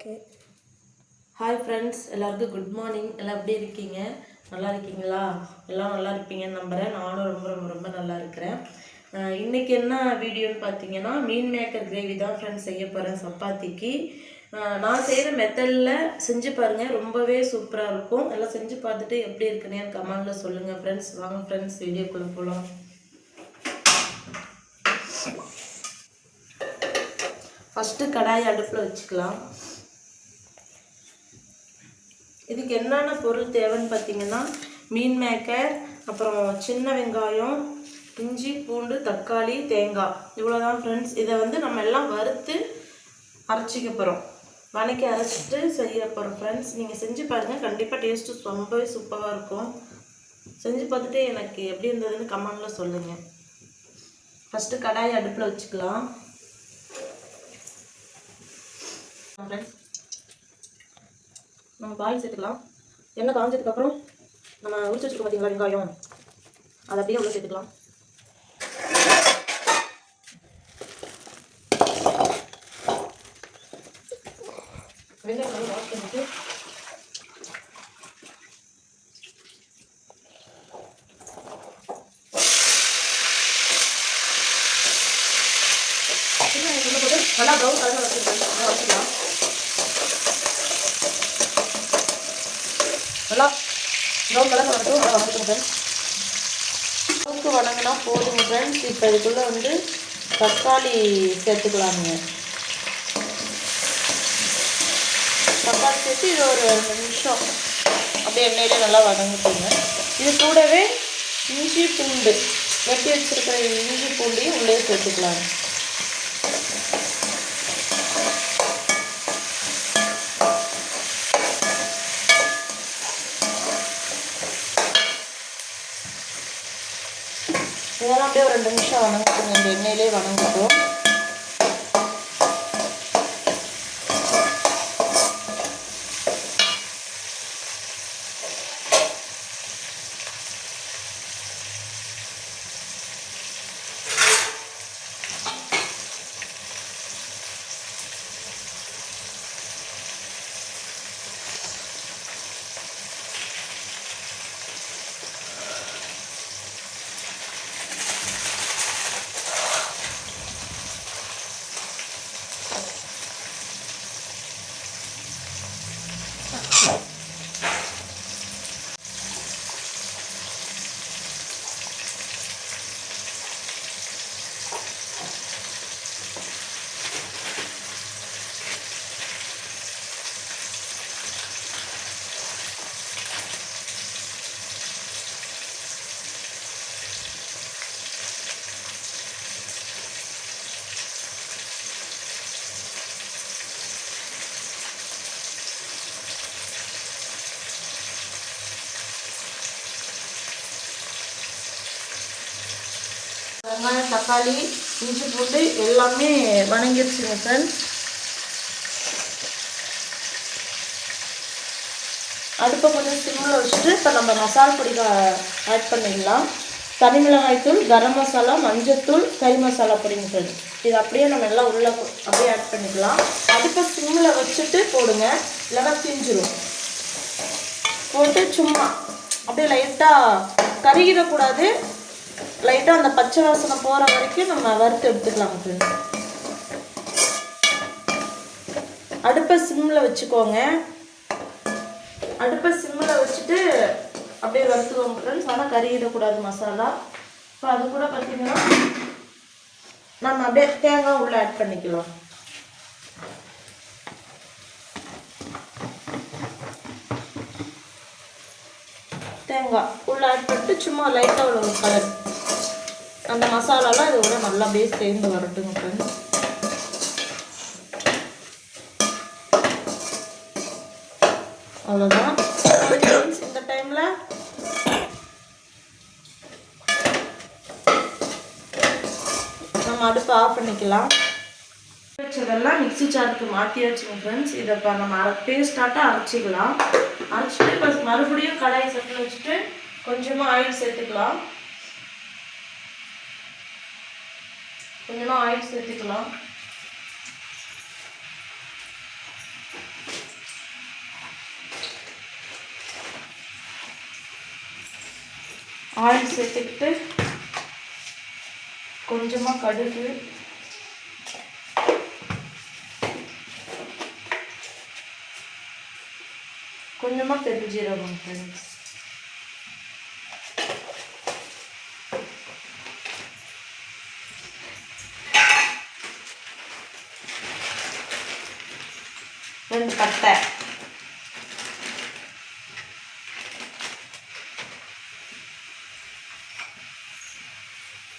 Okay. Hi friends, எல்லாருக்கும் good morning. எல்லாம் எப்படி இருக்கீங்க? நல்லா இருக்கீங்களா? எல்லாம் நல்லா இருப்பீங்கன்னு நம்புகிறேன். நானும் ரொம்ப ரொம்ப ரொம்ப நல்லா இருக்கிறேன். இன்றைக்கி என்ன வீடியோன்னு பார்த்தீங்கன்னா, மீன் மேக்கர் கிரேவி தான் ஃப்ரெண்ட்ஸ் செய்ய போகிறேன் சப்பாத்திக்கு. நான் செய்கிற மெத்தடில் செஞ்சு பாருங்கள், ரொம்பவே சூப்பராக இருக்கும். எல்லாம் செஞ்சு பார்த்துட்டு எப்படி இருக்குன்னு கமெண்டில் சொல்லுங்கள் ஃப்ரெண்ட்ஸ். வாங்க ஃப்ரெண்ட்ஸ், வீடியோக்குள்ளே போகலாம். ஃபஸ்ட்டு கடாய் அடுப்பில் வச்சுக்கலாம். இதுக்கு என்னென்ன பொருள் தேவைன்னு பார்த்தீங்கன்னா, மீன் மேக்கர், அப்புறம் சின்ன வெங்காயம், இஞ்சி பூண்டு, தக்காளி, தேங்காய், இவ்வளோதான் ஃப்ரெண்ட்ஸ். இதை நம்ம எல்லாம் வறுத்து அரைச்சிக்க போகிறோம். வணக்கி அரைச்சிட்டு செய்ய போகிறோம் ஃப்ரெண்ட்ஸ். நீங்கள் செஞ்சு பாருங்கள், கண்டிப்பாக டேஸ்ட்டு ரொம்பவே சூப்பராக இருக்கும். செஞ்சு பார்த்துட்டு எனக்கு எப்படி இருந்ததுன்னு கமெண்டில் சொல்லுங்கள். ஃபஸ்ட்டு கடாய் அடுப்பில் வச்சுக்கலாம். நம்ம பாயில் சேர்த்துக்கலாம். எண்ணெய் காஞ்சதுக்கப்புறம் நம்ம உரிச்சு வச்சுருக்கோம் பார்த்தீங்களா வெங்காயம், அதை அப்படியே உள்ள சேர்த்துக்கலாம். வெங்காயம் நல்லா வாஷ் பண்ணிட்டு நல்லா ப்ரௌன் கலரில் வச்சுக்கலாம். நல்லா ப்ரௌன் கலர் வரட்டும். நல்லா வணக்கணும் ஃப்ரெண்ட்ஸ். அளவுக்கு வணங்கினா போதுங்க ஃப்ரெண்ட்ஸ். இப்போ இதுக்குள்ளே தக்காளி சேர்த்துக்கலாமுங்க. தக்காளி சேர்த்து இது ஒரு 2 நிமிஷம் அப்படியே எண்ணெயிலே நல்லா வதங்கிட்டுங்க. இது கூடவே இஞ்சி பூண்டு வெட்டி வச்சுருக்கிற இஞ்சி பூண்டையும் உள்ளே சேர்த்துக்கலாங்க. இதெல்லாம் அப்படியே ஒரு 2 நிமிஷம் வணங்கட்டும். இந்த எண்ணெயிலே வணங்கட்டும். வெங்காயம், தக்காளி, இஞ்சி பூண்டு எல்லாமே வணங்கிடுச்சுங்க ஃப்ரெண்ட்ஸ். அடுப்பை கொஞ்சம் சிம்மில் வச்சுட்டு இப்போ நம்ம மசாலா பொடி ஆட் பண்ணிடலாம். தனி மிளகாய்த்தூள், கரம் மசாலா, மஞ்சத்தூள், கறி மசாலா பொடிங்க ஃப்ரெண்ட்ஸ். இது அப்படியே நம்ம எல்லாம் உள்ள அப்படியே ஆட் பண்ணிக்கலாம். அடுப்பை சிம்மில் வச்சுட்டு போடுங்க, இல்லைன்னா பிஞ்சிரும். போட்டு சும்மா அப்படியே லைட்டாக கருகிடக்கூடாது. லைட்டாக அந்த பச்சை வாசனை போகிற வரைக்கும் நம்ம வறுத்து எடுத்துக்கலாம் ஃப்ரெண்ட்ஸ். அடுப்பை சிம்மில் வச்சுக்கோங்க. அடுப்பை சிம்மில் வச்சுட்டு அப்படியே வறுத்துக்கோங்க ஃப்ரெண்ட்ஸ். ஆனால் கறியிடக்கூடாது மசாலா. இப்போ அது கூட பார்த்தீங்கன்னா நம்ம அப்படியே தேங்காய் உள்ளே ஆட் பண்ணிக்கலாம். தேங்காய் உள்ளே ஆட் பண்ணிட்டு சும்மா லைட்டாக உள்ள ஒரு கலர் அந்த மசாலாலாம் இதோட நல்லா அப்படியே சேர்ந்து வரட்டுங்க ஃப்ரெண்ட்ஸ். அவ்வளோதான். இந்த டைமில் நம்ம அடுப்பை ஆஃப் பண்ணிக்கலாம். வச்சதெல்லாம் மிக்ஸி ஜாருக்கு மாற்றி வச்சுங்க ஃப்ரெண்ட்ஸ். இதை இப்போ நம்ம பேஸ்டாட்டாக அரைச்சிக்கலாம். அரைச்சிட்டு இப்போ மறுபடியும் கடாய் சட்டில் வச்சுட்டு கொஞ்சமாக ஆயில் சேர்த்துக்கலாம். கொஞ்சமாக ஆயில் சேர்த்துக்கலாம். ஆயில் சேர்த்துக்கிட்டு கொஞ்சமாக கடுகு, கொஞ்சமாக பெருஞ்சீரகம் ஃப்ரெண்ட்ஸ், ரெண்டு பட்டை,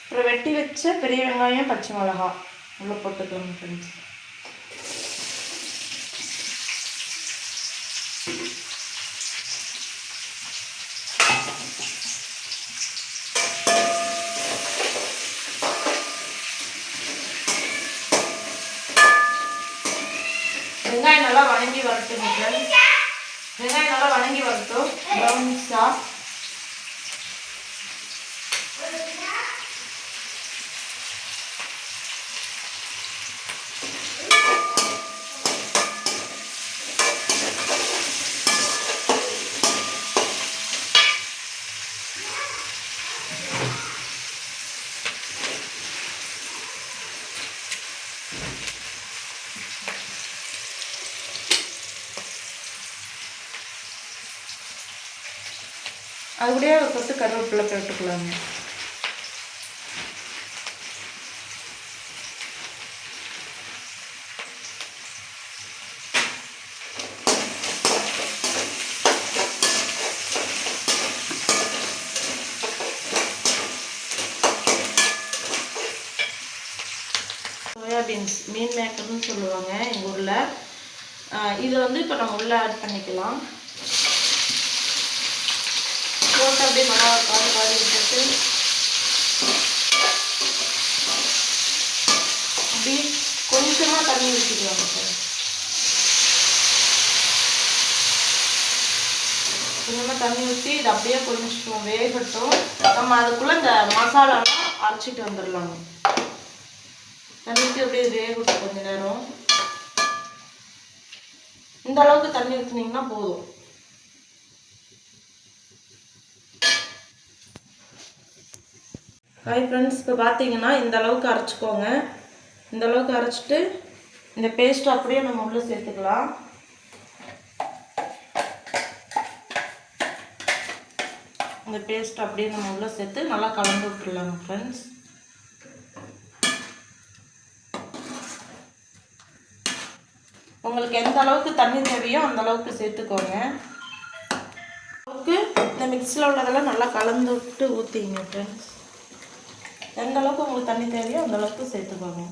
அப்புறம் வெட்டி வச்ச பெரிய வெங்காயம், பச்சை மிளகா உள்ள போட்டுக்கோங்க ஃப்ரெண்ட்ஸ். வெங்காயம் நல்லா வணங்கி வரட்டும் ஃப்ரெண்ட்ஸ். வெங்காயம் நல்லா வணங்கி வரட்டும் ப்ரௌனிஷாக. அது கூடயே ஒரு கொத்து கருவேப்பிலை போட்டுக்கலாங்க. சோயாபீன்ஸ் மீன் மேக்கர்னு சொல்லுவாங்க எங்கள் ஊரில். இதை வந்து இப்போ நம்ம உள்ளே ஆட் பண்ணிக்கலாம். போட்டு அப்படியே நல்லா காடி விட்டுட்டு அப்படியே கொஞ்சமாக தண்ணி ஊற்றிக்குவாங்க சார். கொஞ்சமாக தண்ணி ஊற்றி இது அப்படியே கொஞ்சம் வேகட்டும். நம்ம அதுக்குள்ளே இந்த மசாலாலாம் அரைச்சிட்டு வந்துடலாங்க. தண்ணி ஊற்றி அப்படியே வேகட்டும் கொஞ்ச நேரம். இந்த அளவுக்கு தண்ணி ஊற்றினீங்கன்னா போதும். ஹாய் ஃப்ரெண்ட்ஸ், இப்போ பார்த்தீங்கன்னா இந்த அளவுக்கு அரைச்சிக்கோங்க. இந்த அளவுக்கு அரைச்சிட்டு இந்த பேஸ்ட் அப்படியே நம்ம உள்ளே சேர்த்துக்கலாம். இந்த பேஸ்ட் அப்படியே நம்ம உள்ளே சேர்த்து நல்லா கலந்து விட்டுடலாங்க ஃப்ரெண்ட்ஸ். உங்களுக்கு எந்த அளவுக்கு தண்ணி தேவையோ அந்த அளவுக்கு சேர்த்துக்கோங்க. அளவுக்கு இந்த மிக்ஸில் உள்ளதெல்லாம் நல்லா கலந்து விட்டு ஊற்றிங்க ஃப்ரெண்ட்ஸ். எந்த அளவுக்கு உங்களுக்கு தண்ணி தேவையோ அந்த அளவுக்கு சேர்த்துக்கோங்க.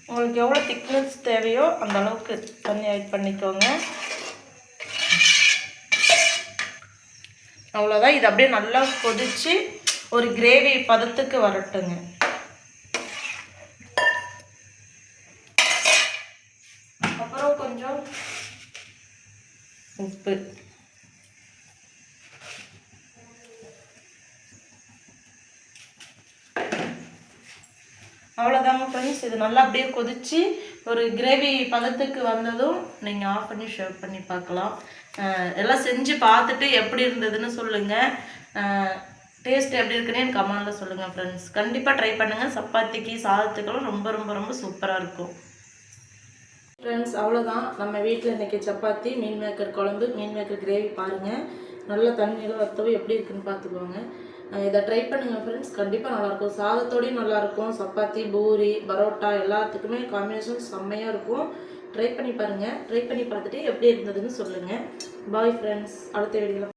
உங்களுக்கு எவ்வளோ திக்னஸ் தேவையோ அந்த அளவுக்கு தண்ணி ஆட் பண்ணிக்கோங்க. அவ்வளோதான். இது அப்படியே நல்லா கொதிச்சு ஒரு கிரேவி பதத்துக்கு வரட்டுங்க. அப்புறம் கொஞ்சம் உப்பு, அவ்வளோதாங்க ஃப்ரெண்ட்ஸ். இது நல்லா அப்படியே கொதிச்சு ஒரு கிரேவி பதத்துக்கு வந்ததும் நீங்கள் ஆஃப் பண்ணி ஷேவ் பண்ணி பார்க்கலாம். எல்லாம் செஞ்சு பார்த்துட்டு எப்படி இருந்ததுன்னு சொல்லுங்கள். டேஸ்ட் எப்படி இருக்குன்னு எனக்கு கமெண்டில் சொல்லுங்கள் ஃப்ரெண்ட்ஸ். கண்டிப்பாக ட்ரை பண்ணுங்கள். சப்பாத்திக்கு சாதத்துக்கெல்லாம் ரொம்ப ரொம்ப ரொம்ப சூப்பராக இருக்கும் ஃப்ரெண்ட்ஸ். அவ்வளோதான், நம்ம வீட்டில் இன்றைக்கி சப்பாத்தி, மீன் மேக்கர் குழம்பு, மீன் மேக்கர் கிரேவி பாருங்கள். நல்லா தண்ணியெல்லாம் வற்றவும் எப்படி இருக்குன்னு பார்த்துக்கோங்க. இதை ட்ரை பண்ணுங்கள் ஃப்ரெண்ட்ஸ். கண்டிப்பாக நல்லாயிருக்கும். சாதத்தோடையும் நல்லாயிருக்கும். சப்பாத்தி, பூரி, பரோட்டா எல்லாத்துக்குமே காம்பினேஷன் செம்மையாக இருக்கும். ட்ரை பண்ணி பாருங்கள். ட்ரை பண்ணி பார்த்துட்டு எப்படி இருந்ததுன்னு சொல்லுங்கள். Bye friends. அடுத்த வீடியோவில்